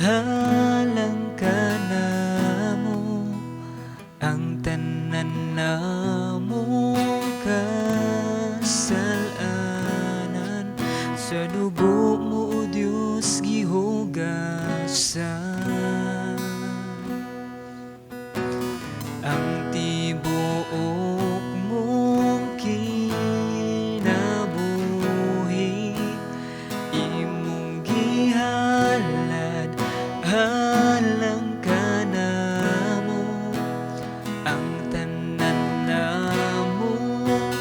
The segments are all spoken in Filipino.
Halang ka na mo ang tanan na mo kasalanan, sa dugo mo o Diyos gihugasan. Ang tibuok mong kinabuhi imong gihalad, halang ka na mo ang tanan na mo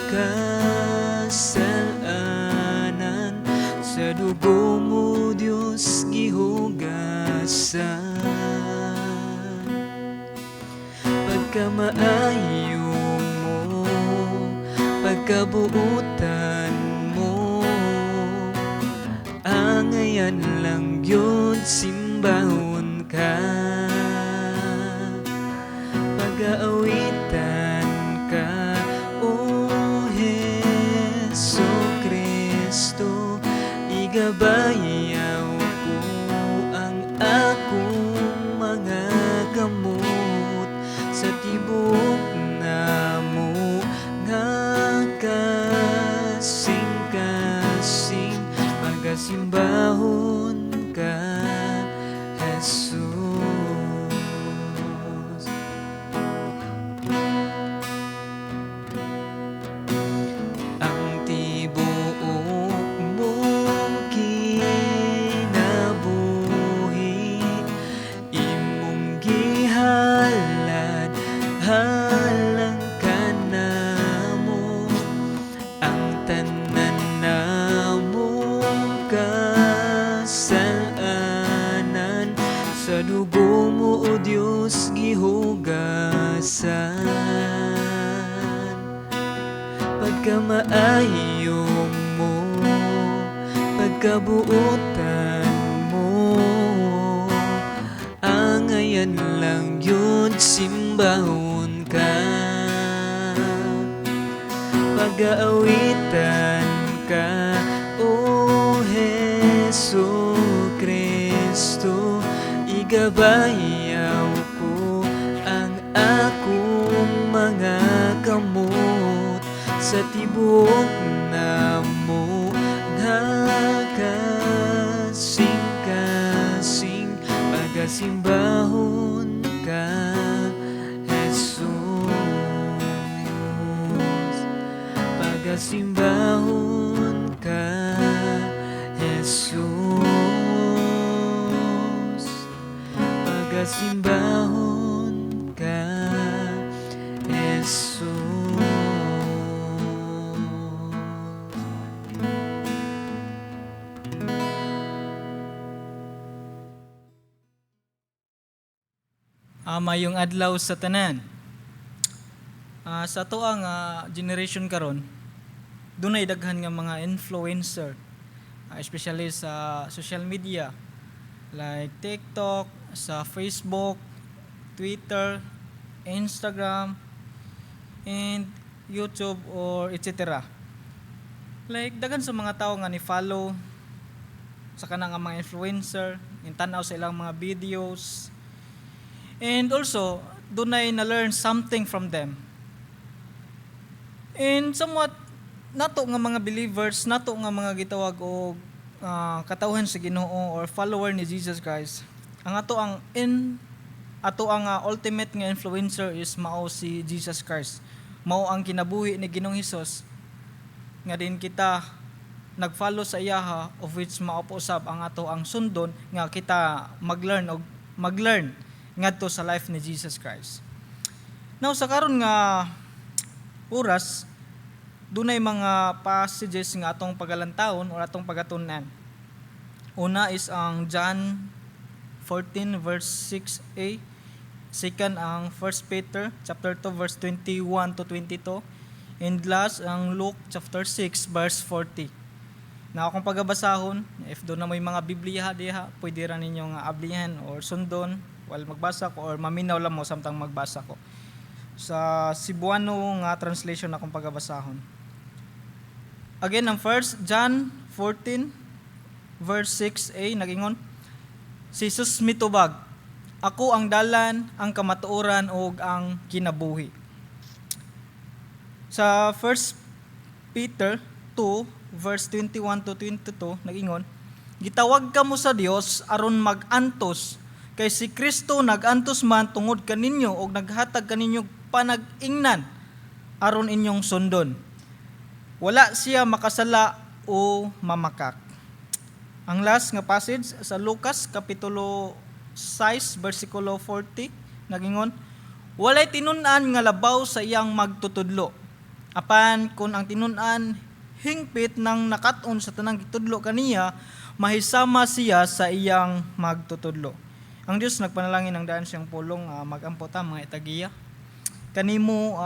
kasalanan, sa dugo mo Diyos gihugasan. Pagkamaayo mo, pagkabuutan mo, angayan lang yun simbahon ka. Pag-aawitan ka, O Hesu Kristo, igabayaw ko ang akong mga gamot sa tibuok na mo nga kasing-kasing, magasimbahon ka, Jesus. Ang tibuok mong kinabuhi imong gihalad, halang ka na mo ang tanan na mo kasalanan, sa dugo mo o Diyos gihugasan. Pagkamaayo mo, pagkabuutan mo, angayan lang yun simbahon ka. Pag-aawitan ka, O Hesu Kristo, igabayaw ko ang akong mga kamot sa tibuok na mo nga kasing-kasing, pagasimbahon ka, Jesus. Pagasimbahon ka, Jesus. Pagasimbahon ka, Jesus. Mayong adlaw sa tanan. Sa tuang generation karon, dunay daghan nga mga influencer, especially sa social media like TikTok, sa Facebook, Twitter, Instagram, and YouTube or etc. Like daghan sa mga tao nga ni follow sa kanang mga influencer, tan-aw sa ilang mga videos. And also, dunay na-learn something from them. And somewhat, nato nga mga believers, nato nga mga gitawag o katauhan sa Ginoo or follower ni Jesus Christ, ang ato ang ultimate nga influencer is mao si Jesus Christ. Mao ang kinabuhi ni Ginoong Hesus nga din kita nag-follow sa iyaha, of which mao po usab ang ato ang sundon nga kita maglearn ngadto sa life ni Jesus Christ. Now sa karon nga oras, dunay mga passages nga atong pagalantawon or atong pagatun-an. Una is ang John 14 verse 6a, second ang 1 Peter chapter 2 verse 21 to 22, and last ang Luke chapter 6 verse 40. Na akong pagabasahon, if doon na may mga Biblia diha, pwede ra ninyong ablihan or sundon while magbasa ko or maminaw lang mo samtang magbasa ko. Sa Cebuano nga translation akong pagabasahon. Again, ang 1 John 14 verse 6a nagingon, Si Jesus mitubag, ako ang dalan, ang kamatuoran ug ang kinabuhi. Sa 1 Peter 2 verse 21 to 22 nag-ingon, gitawag kamo sa Dios aron mag-antos kay si Kristo nag-antos man tungod kaninyo ug naghatag kaninyo panag-ingnan aron inyong sundon. Wala siya makasala o mamakak. Ang last nga passage sa Lucas kapitulo 6 versikulo 40 nagingon, walay tinun-an nga labaw sa iyang magtutudlo. Apan kung ang tinun-an hingpit nang nakat-on sa tanang gitudlo kaniya, mahisama siya sa iyang magtutudlo. Ang Dios nagpanalangin ng daan siyang pulong magampo ta mga itagiya. Kanimo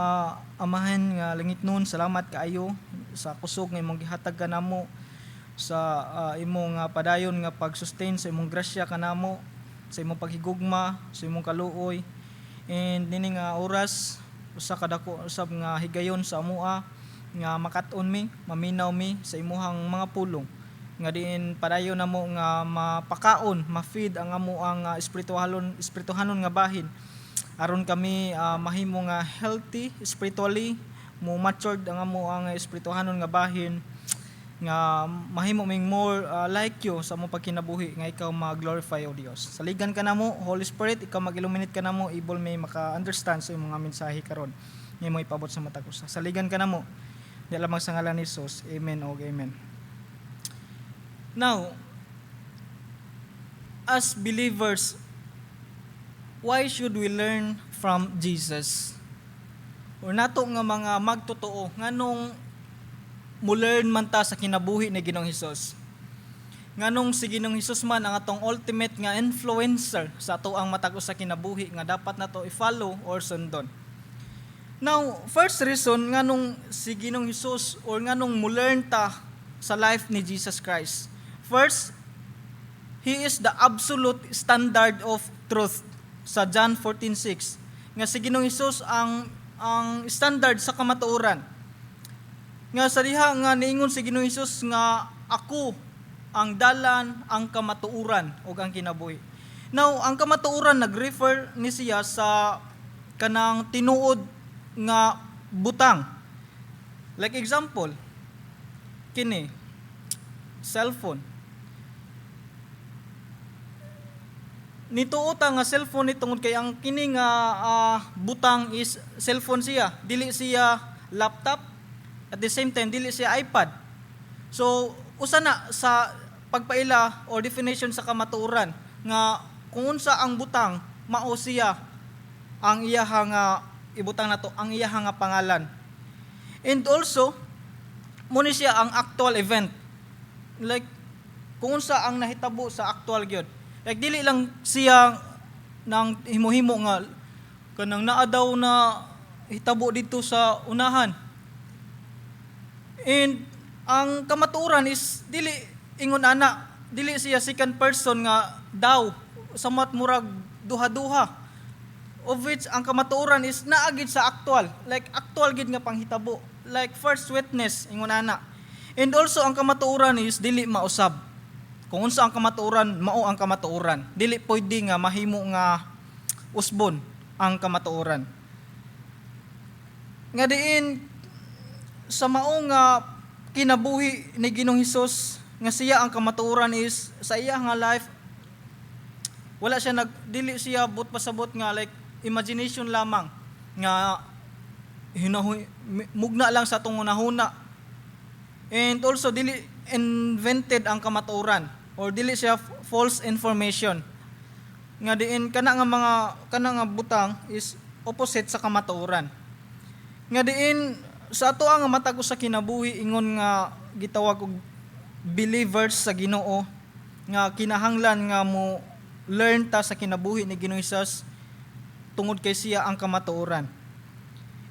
amahan nga langit nun, salamat kaayo sa kusog nga imong gihatag kanamo, sa imong padayon nga pag-sustain, sa imong grasya kanamo, sa imong paghigugma, sa imong kaluoy. And nini nga oras usa ka dako usab nga higayon sa amoa nga makat-on mi, maminaw mi sa imuhang mga pulong. Nga diin padayon namo nga mapakaon, ma-feed ang amo ang espirituhanon nga bahin. Aron kami mahimo nga healthy spiritually, mo matured ang amo ang espirituhanon nga bahin, nga mahimo ming more like you sa mo pagkinabuhi, nga ikaw ma-glorify o Dios. Saligan ka namo Holy Spirit, ikaw mag-illuminate ka namo, able may maka-understand sa imong mensahe karon, nga mo ipabot sa mata ko. Saligan ka namo, di lamang sa ngalan ni Jesus. Amen o amen. Now, as believers, why should we learn from Jesus? Or nato nga mga magtotoo, nganong mu-learn man ta sa kinabuhi ni Ginoong Hesus? Nganong si Ginoong Hesus man ang atong ultimate nga influencer sa ato ang matag sa kinabuhi nga dapat nato i-follow or sundon. Now, first reason nganong si Ginoong Hesus or nganong mu-learn ta sa life ni Jesus Christ. First, He is the absolute standard of truth. Sa John 14:6, nga si Ginoong Hesus ang standard sa kamatuoran. Nga sa diha nga niingon si Ginoong Hesus nga ako ang dalan, ang kamatuoran ug ang kinabuhi. Now, ang kamatuoran nag-refer ni siya sa kanang tinuod nga butang. Like example, kini cellphone. Nituo ta nga cellphone ni tungod kay ang kini nga butang is cellphone siya, dili siya laptop, at the same time dili siya iPad. So usa na sa pagpaila or definition sa kamatuoran nga kung unsa ang butang mao siya ang iyaha nga ibutang nato, ang iyaha nga pangalan. And also mo ni siya ang actual event, like kung unsa ang nahitabo sa actual gyud. Like dili lang siya nang himo-himo nga kanang naa daw na hitabo dito sa unahan. And ang kamatuoran is dili ingon ana, dili siya second person nga daw samot murag duha-duha. Of which ang kamatuoran is naagid sa actual, like actual gid nga panghitabo, like first witness ingon ana. And also ang kamatuoran is dili mausab. Kung unsa ang kamatuoran, mao ang kamatuoran. Dili pwede nga mahimo nga usbon ang kamatuoran. Nga diin sa mao nga kinabuhi ni Ginoong Hesus nga siya ang kamatuoran is sa iya nga life wala siya dili siya but pasabot nga like imagination lamang nga mugna lang sa atong hunahuna. And also dili invented ang kamatuoran or dili siya false information. Nga diin kana nga butang is opposite sa kamatuoran. Nga diin sa ato ang matag sa kinabuhi ingon nga gitawag og believers sa Ginoo nga kinahanglan nga mo learn ta sa kinabuhi ni Ginoong Hesus tungod kay siya ang kamatuoran.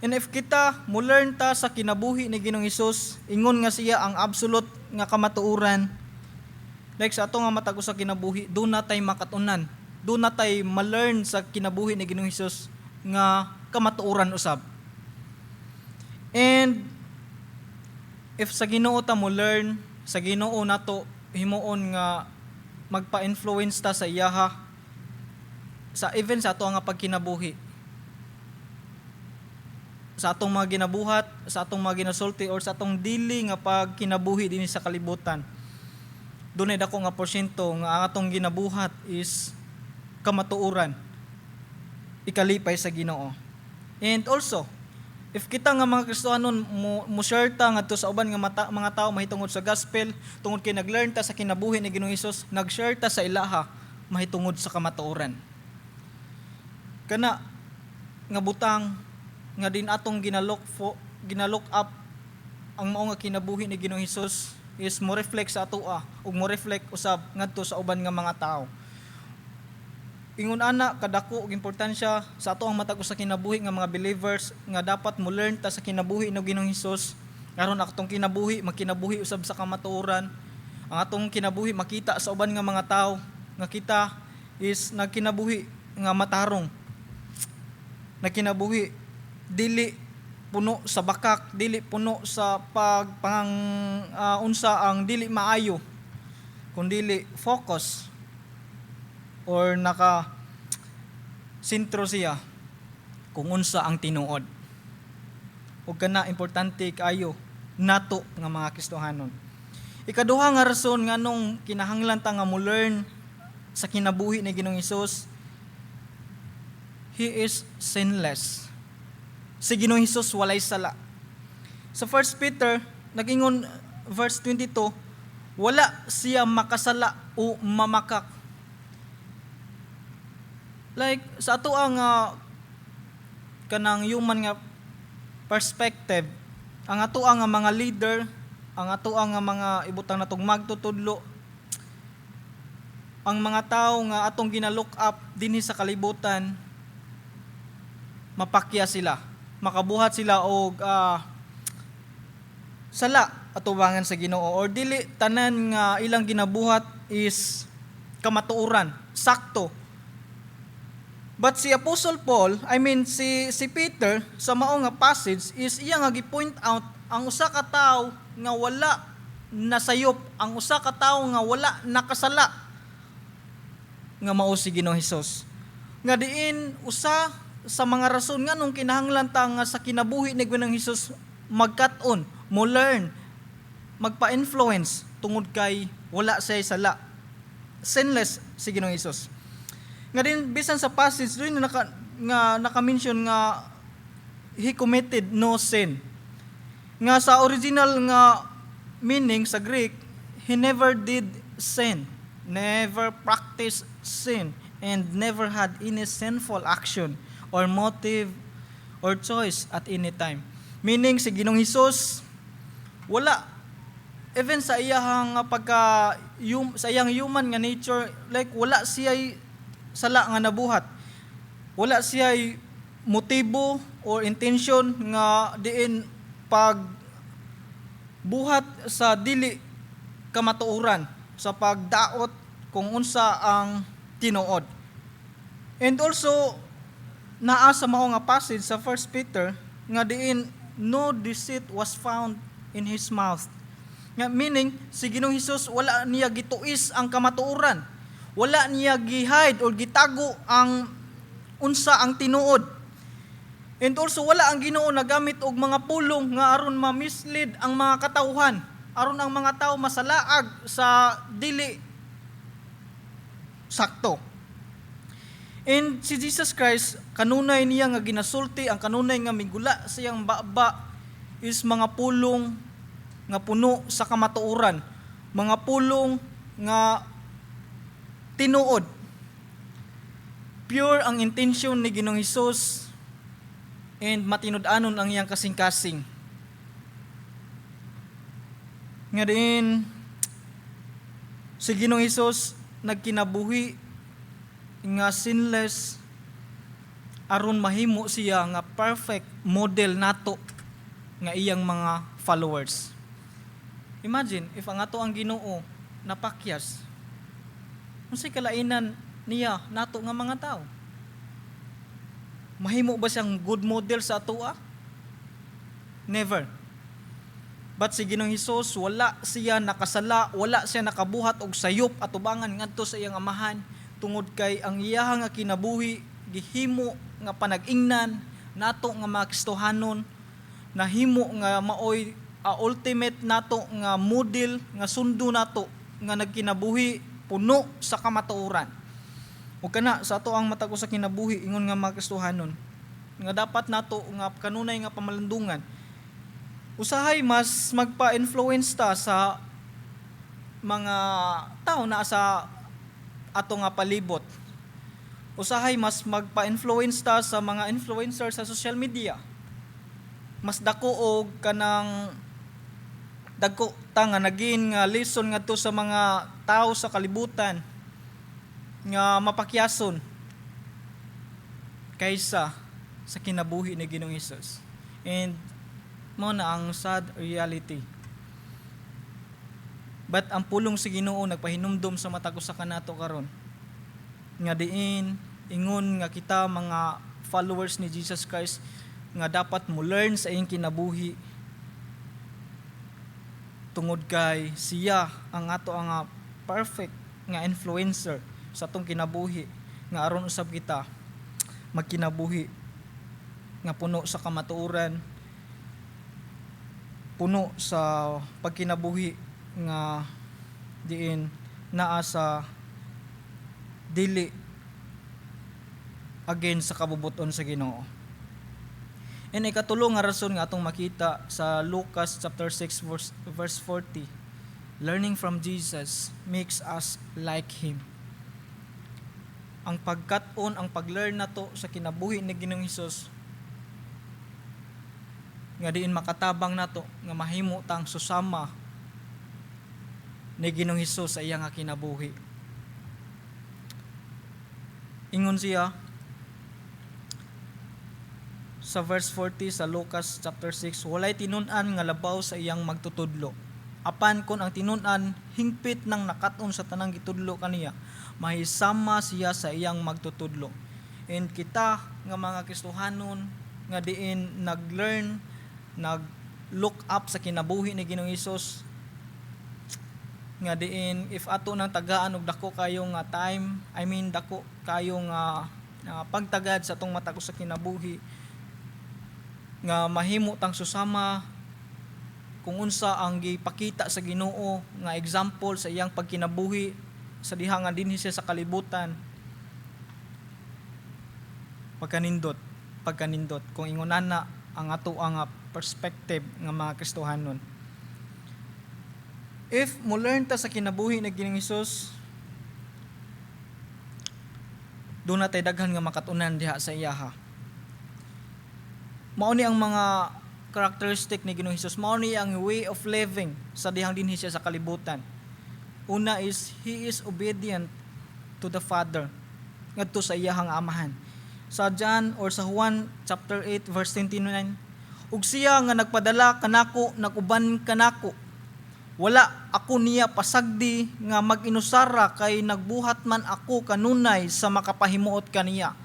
And if kita mo learn ta sa kinabuhi ni Ginoong Hesus, ingon nga siya ang absolute nga kamatuoran, like sa ato nga matag sa kinabuhi, do na tay makatunan, do na tay ma-learn sa kinabuhi ni Ginoong Hesus nga kamatuoran usab. And if sa Ginoo ta mo learn, sa Ginoo nato himuon nga magpa-influence ta sa iyaha sa even sa ato nga pagkinabuhi, sa atong mga ginabuhat, sa atong mga ginasulti, or sa atong dili nga pagkinabuhi dinhi sa kalibutan. Dunay dako nga porsyento nga ang atong ginabuhat is kamatuoran, ikalipay sa Ginoo. And also, if kita nga mga Kristohanon mo share ta ngadto sa uban nga mga tao mahitungod sa gospel, tungod kay naglearn ta sa kinabuhi ni Ginoong Hesus, nag-share ta sa ilaha mahitungod sa kamatuoran. Kana nga butang nga din atong ginalook up ang mao nga kinabuhi ni Ginoong Hesus is mo reflect sa atoa ug mo reflect usab ngadto sa uban nga mga tao. Ingon ana kadako og importansya sa ato ang matag usa kinabuhi nga mga believers nga dapat mo learn ta sa kinabuhi ni Ginoong Hesus aron atong kinabuhi magkinabuhi usab sa kamatuoran. Ang atong kinabuhi makita sa uban nga mga tao nga kita is nagkinabuhi nga matarong, nagkinabuhi dili puno sa bakak, dili puno sa unsa ang dili maayo, kundi focus or naka sentro siya kung unsa ang tinuod. Ug kana importante kaayo nato nga mga Kristohanon. Ikaduha nga rason nganong kinahanglan ta nga mo learn sa kinabuhi ni Ginoong Hesus, He is sinless. Si Ginoong Hesus walay sala. Sa 1 Peter, nagingon verse 22, wala siya makasala o mamakak. Like, sa ato ang kanang human nga perspective, ang ato ang mga leader, ang ato ang mga ibutang natong magtutudlo, ang mga tao nga atong ginalook up dinhi sa kalibutan, mapakya sila, makabuhat sila og sala atubangan sa Ginoo, or dili tanan nga ilang ginabuhat is kamatuoran, sakto. But si Apostle Paul, si Peter sa mao nga passage is iya nga gi-point out ang usa ka tawo nga wala nasayop, ang usa ka tawo nga wala nakasala nga mao si Ginoong Hesus. Nga diin usa sa mga rason nga nung kinahanglan ta nga sa kinabuhi ni Ginoong Hesus magkat-on, mo learn, magpa-influence tungod kay wala siya sala. Sinless si Ginoong Hesus. Nga din bisan sa passage doon naka-mention nga he committed no sin. Nga sa original nga meaning sa Greek, he never did sin, never practiced sin, and never had any sinful action or motive or choice at any time. Meaning si Ginoong Hesus wala even sa iyang sa iyang human nga nature, like wala siya sala nga nabuhat. Wala siya motibo or intention nga diin pag buhat sa dili kamatuoran, sa pagdaot kung unsa ang tinuod. And also naa sa mao nga passage sa 1 Peter nga diin no deceit was found in his mouth. Nga meaning si Ginoong Hesus wala niya gituis ang kamatuoran. Wala niya gi-hide or gitago ang unsa ang tinuod. And also wala ang Ginoo nagamit og mga pulong nga aron ma-mislead ang mga katawhan, aron ang mga tao masalaag sa dili sakto. And si Jesus Christ, kanunay niya nga ginasulti, ang kanunay nga migula sa iyang baba is mga pulong nga puno sa kamatuoran, mga pulong nga tinuod. Pure ang intention ni Ginoong Hesus and matinud-anon ang iyang kasing-kasing. Nga din si Ginoong Hesus nagkinabuhi nga sinless aron mahimo siya nga perfect model nato nga iyang mga followers. Imagine if ang ato ang Ginoo napakyas, unsay kalainan niya nato nga mga tao? Mahimo ba siyang good model sa atoa? Never. But si Ginoong Hesus wala siya nakasala, wala siya nakabuhat og sayop at ubangan ngadto sa iyang amahan tungod kay ang iyaha nga kinabuhi gihimo nga panag-ingnan nato nga mga Kristohanon, nahimo nga maoy ultimate nato nga model nga sundo nato nga nagkinabuhi puno sa kamatuoran. Ug kana sa ato ang matag sa kinabuhi ingon nga mga Kristohanon nga dapat nato nga kanunay nga pamalandungan. Usahay mas magpa-influence ta sa mga tao na sa ato nga palibot. Usahay mas magpa-influence ta sa mga influencer sa social media. Mas dako og kanang dagko ta nga naging lesson ngadto sa mga tao sa kalibutan nga mapakyason kaysa sa kinabuhi ni Ginoong Hesus. And mo na ang sad reality. But ang pulong sa Ginoo nagpahinumdom sa mata ko sa kanato karon nga diin ingon nga kita mga followers ni Jesus Christ nga dapat mo learn sa iyang kinabuhi tungod kay siya ang ato ang perfect nga influencer sa atong kinabuhi nga aron usab kita magkinabuhi nga puno sa kamatuoran, puno sa pagkinabuhi nga diin naa sa dili again sa kabubuton sa Ginoo. And ikatulo nga rason nga atong makita sa Lucas chapter 6 verse 40. Learning from Jesus makes us like Him. Ang pagkat-on, ang pag-learn nato sa kinabuhi ni Ginoong Hesus nga diin makatabang nato nga mahimo tang susama ni Ginoong Hesus sa iyang kinabuhi. Ingon siya sa verse 40 sa Lucas chapter 6, walay tinun-an nga labaw sa iyang magtutudlo. Apan kon ang tinun-an hingpit nang nakat-on sa tanang gitudlo kaniya, mahisama siya sa iyang magtutudlo. And kita nga mga Kristohanon nga diin nag-learn, nag-look up sa kinabuhi ni Ginoong Hesus, nga diin if ato nang tagaan og dako kayo nga time, dako kayo nga pagtagad sa atong mata ko sa kinabuhi, nga mahimo tang susama kung unsa ang gipakita sa Ginoo nga example sa iyang pagkinabuhi sa diha nga dinhi siya sa kalibutan. Pagkanindot kung ingonana ang ato ang perspective nga mga Kristohanon. If mo learn ta sa kinabuhi ni Ginoong Hesus, doon na tayo daghan nga makatunan diha sa iyaha. Mao ni ang mga characteristic ni Ginoong Hesus, mao ni ang way of living sa dihang dinhi siya sa kalibutan. Una is he is obedient to the Father ngadto sa iyahang amahan. Sa John or sa Juan chapter 8 verse 29, ug siya nga nagpadala kanako naguban kanako, wala ako niya pasagdi nga mag-inusara kay nagbuhat man ako kanunay sa makapahimuot kaniya.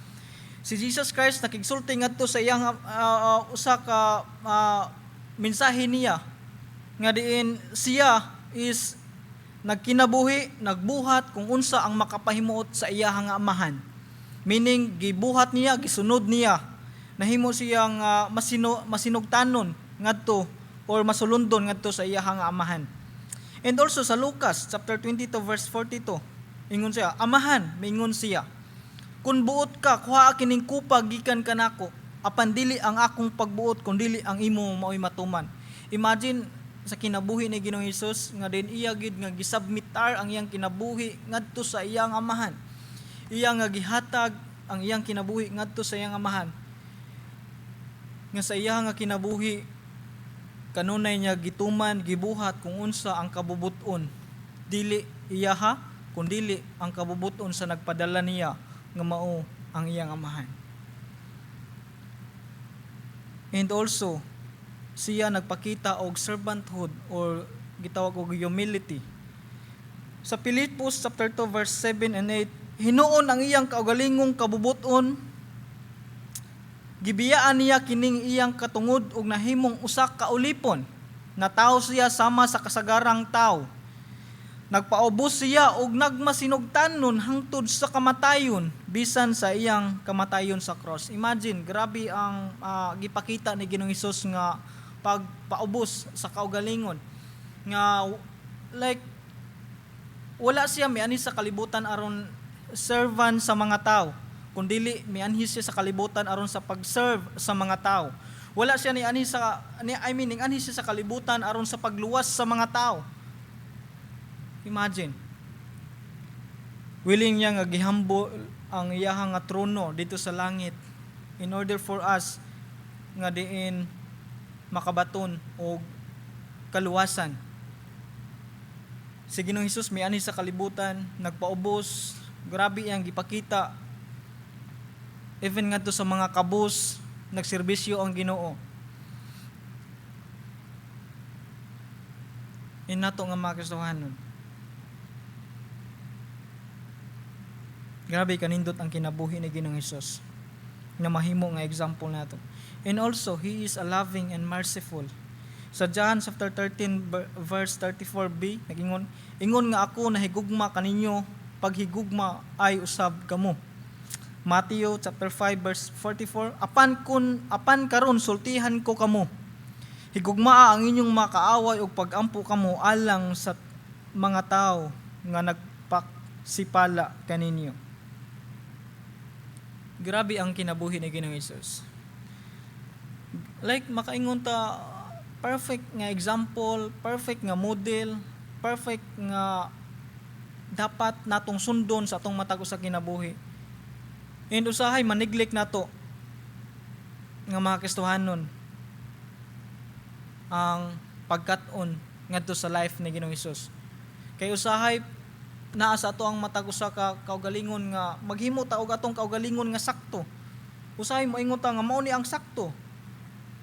Si Jesus Christ nakigsulti ngadto sa iyang usa ka mensahe niya nga diin siya is nagkinabuhi, nagbuhat kung unsa ang makapahimuot sa iyahang amahan. Meaning gibuhat niya, gisunod niya, nahimo siyang masinugtanon ngadto or masulundon ngadto sa iyahang amahan. And also sa Lucas chapter 22 verse 42, ingon siya, amahan, mingon siya, kun buot ka, kuha kining kupa gikan kanako, apan dili ang akong pagbuot kun dili ang imo maoy matuman. Imagine sa kinabuhi ni Ginoong Hesus nga din iya gid nga gisubmitar ang iyang kinabuhi ngadto sa iyang amahan. Iya nga gihatag ang iyang kinabuhi ngadto sa iyang amahan. Nga sa iya nga kinabuhi kanunay niya gituman, gibuhat kung unsa ang kabubuton. Dili iyaha kun dili ang kabubuton sa nagpadala niya nga mao ang iyang amahan. And also siya nagpakita og servanthood or gitawag og humility. Sa Pilipos chapter 2 verse 7 and 8, hinuon ang iyang kaugalingong kabubuton, gibiyaan niya kining iyang katungod og nahimong usa ka ulipon. natawo siya sama sa kasagarang tao. Nagpaubos siya og nagmasinugtanon hangtod sa kamatayon bisan sa iyang kamatayon sa cross. Imagine, grabe ang gipakita ni Ginoong Hesus nga pagpaubos sa kaugalingon nga like wala siya mianhi sa kalibutan aron servan sa mga tao, kundili mianhi siya sa kalibutan aron sa pag-serve sa mga tao. Wala siya nianhi siya sa kalibutan aron sa pagluwas sa mga tao. Imagine, willing niya nga gihambol ang iyahang nga trono dito sa langit in order for us nga diin makabaton o kaluwasan. Si Ginoong Hesus mianhi sa kalibutan, nagpaubos, grabe iyang gipakita. Even ngadto sa mga kabus, nagserbisyo ang Ginoo. Inato nga mga Kristohanon. Grabe kanindot ang kinabuhi ni Ginoong Hesus na mahimo nga example nato. And also, He is a loving and merciful. Sa John chapter 13 verse 34b, ingon nga ako nahigugma kaninyo, paghigugma ay usab kamo. Matthew chapter 5 verse 44, apan karon sultihan ko kamo. Higugmaa ang inyong makaaway og pagampo kamo alang sa mga tao nga nagpaksipala kaninyo. Grabe ang kinabuhi ni Ginoong Hesus. Like makaingon ta, perfect nga example, perfect nga model, perfect nga dapat natong sundon sa atong matag usa kinabuhi. And usahay maneglect nato nga mga Kristohanon ang pagkat-on ngadto sa life ni Ginoong Hesus. Kay usahay naa sa ato ang matag usa ka kaugalingon nga maghimo ta og atong kaugalingon nga sakto. Usahay moingon ta nga mao ni ang sakto.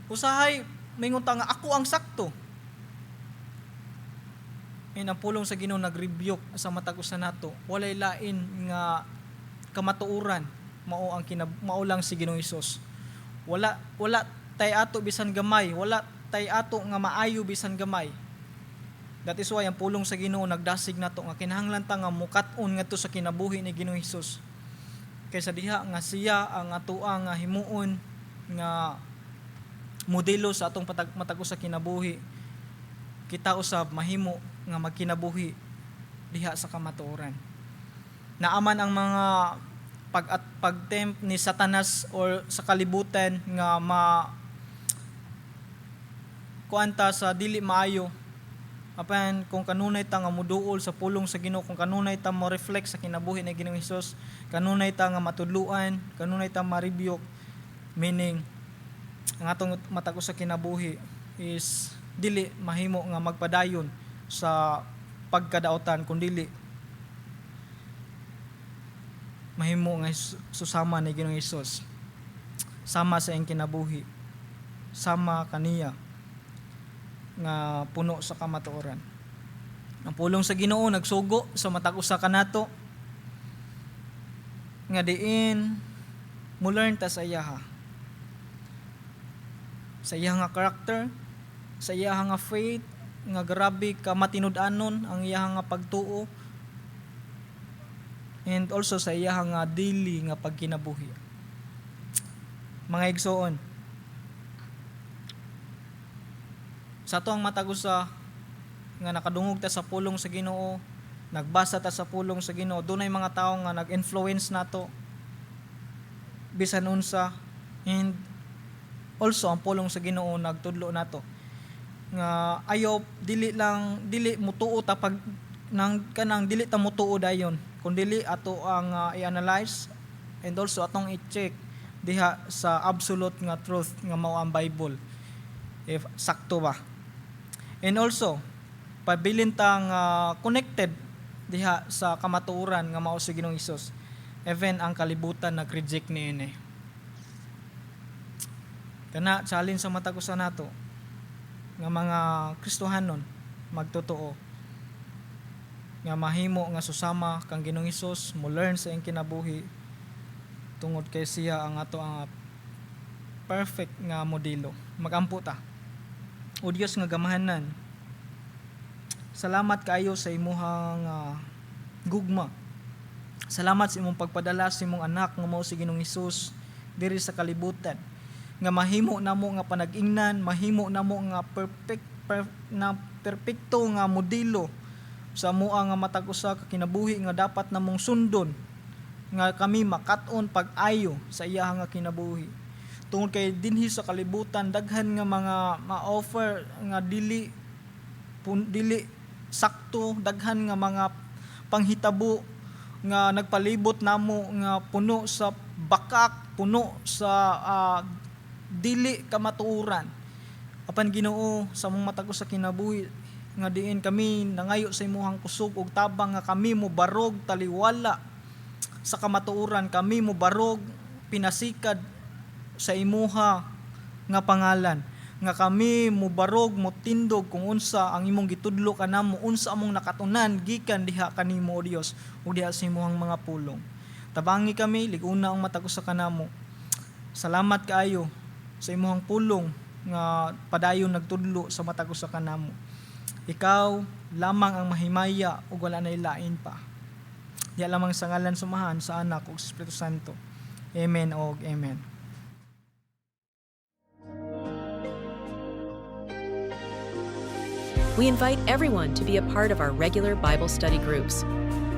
Usahay moingon ta nga ako ang sakto. Ang pulong sa Ginoo nag-rebuke sa matag usa nato. Walay lain nga kamatuoran mao ang mao lang si Ginoong Hesus. Wala tay ato bisan gamay, wala tay ato nga maayo bisan gamay. That is why ang pulong sa Ginoo nagdasig nato nga kinahanglan ta nga mukat-on ngadto sa kinabuhi ni Ginoong Hesus. Kaysa diha nga siya ang atoa nga himuon nga modelo sa atong matag usa kinabuhi. Kita usab mahimo nga magkinabuhi diha sa kamatuoran. Naaman ang mga pagtempt ni Satanas or sa kalibutan nga kuanta sa dili maayo. Apan kung kanunay ta nga moduol sa pulong sa Ginoo, kung kanunay ta mo reflect sa kinabuhi ni Ginoong Hesus, kanunay ta nga matudluan, kanunay ta ma-rebuke, meaning ang atong matag usa kinabuhi is dili mahimo nga magpadayon sa pagkadaotan, kundi mahimo nga susama ni Ginoong Hesus sama sa iyang kinabuhi, sama kaniya nga puno sa kamatuoran. Ang pulong sa Ginoo nagsugo sa matag usa kanato nga diin mo learn ta sa iya nga character, sa iya nga faith, nga grabe ka matinud-anon ang iya nga pagtuo, and also sa iya nga daily nga pagkinabuhi. Mga igsoon, sa ato ang matag usa nga nakadungog ta sa pulong sa Ginoo, nagbasa ta sa pulong sa Ginoo, dunay mga tawo nga nag-influence nato bisan unsa, and also ang pulong sa Ginoo nagtudlo nato nga ayo dili mutuo ta pag kanang dili ta mutuo dayon, kundi ato ang i-analyze and also atong i-check diha sa absolute nga truth nga mao ang Bible, if sakto ba. And also pabilin tang connected diha sa kamatuoran nga mao si Ginoong Hesus. Even ang kalibutan nag-reject niini. Kana challenge sa matag usa nato nga mga Kristohanon magtotoo nga mahimo nga susama kang Ginoong Hesus, mo learn sa iyang kinabuhi tungod kay siya ang ato ang perfect nga modelo. Magampo ta. O Dios nga gamahanan, salamat kaayo sa imuhang gugma. Salamat sa imong pagpadala sa imong anak nga mao si Ginoong Hesus diri sa kalibutan. Nga mahimo namo nga panag-ingnan, mahimo namo nga perpekto nga modelo sa amoa nga matag usa ka kinabuhi nga dapat namong sundon nga kami makat-on pag-ayo sa iya nga kinabuhi. Tungod kay dinhi sa kalibutan daghan nga mga ma-offer nga dili sakto, daghan nga mga panghitabo nga nagpalibot namo nga puno sa bakak, puno sa dili kamatuoran. Apan Ginoo, sa mong matag sa kinabuhi nga diin kami nangayo sa imuhang kusog ug tabang nga kami mo barog taliwala sa kamatuoran, kami mo barog pinasikad sa imuha nga pangalan, nga kami mo barog mo tindog kung unsa ang imong gitudlo kanamo, unsa among nakatunan gikan diha kanimo o Dios ug diha sa imong mga pulong. Tabangi kami, liguna ang matag usa kanamo. Salamat kaayo sa imong pulong nga padayon nagtudlo sa matag usa kanamo. Ikaw lamang ang mahimaya ug wala nay lain pa. Diha lamang sa ngalan sumahan sa Anak ug sa Espiritu Santo. Amen og amen. We invite everyone to be a part of our regular Bible study groups.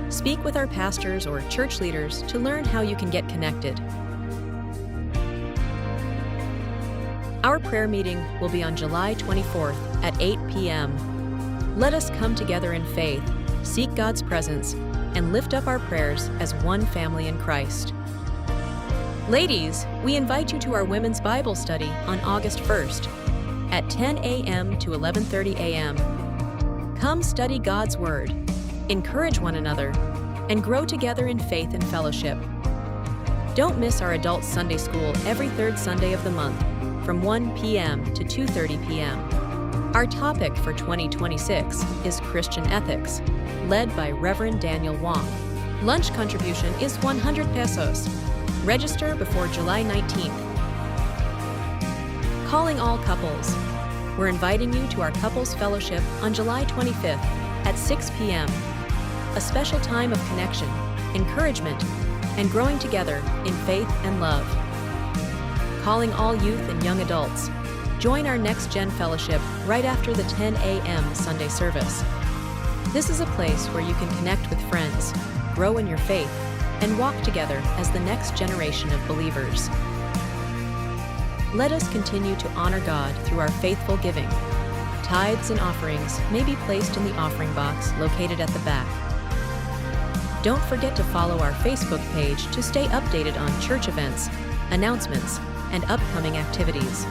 Speak with our pastors or church leaders to learn how you can get connected. Our prayer meeting will be on July 24th at 8 p.m. Let us come together in faith, seek God's presence, and lift up our prayers as one family in Christ. Ladies, we invite you to our Women's Bible Study on August 1st at 10 a.m. to 11:30 a.m. Come study God's Word, encourage one another, and grow together in faith and fellowship. Don't miss our Adult Sunday School every third Sunday of the month from 1 p.m. to 2:30 p.m. Our topic for 2026 is Christian Ethics, led by Reverend Daniel Wong. Lunch contribution is 100 pesos. Register before July 19th. Calling all couples. We're inviting you to our Couples Fellowship on July 25th at 6 p.m. A special time of connection, encouragement, and growing together in faith and love. Calling all youth and young adults. Join our Next Gen Fellowship right after the 10 a.m. Sunday service. This is a place where you can connect with friends, grow in your faith, and walk together as the next generation of believers. Let us continue to honor God through our faithful giving. Tithes and offerings may be placed in the offering box located at the back. Don't forget to follow our Facebook page to stay updated on church events, announcements, and upcoming activities.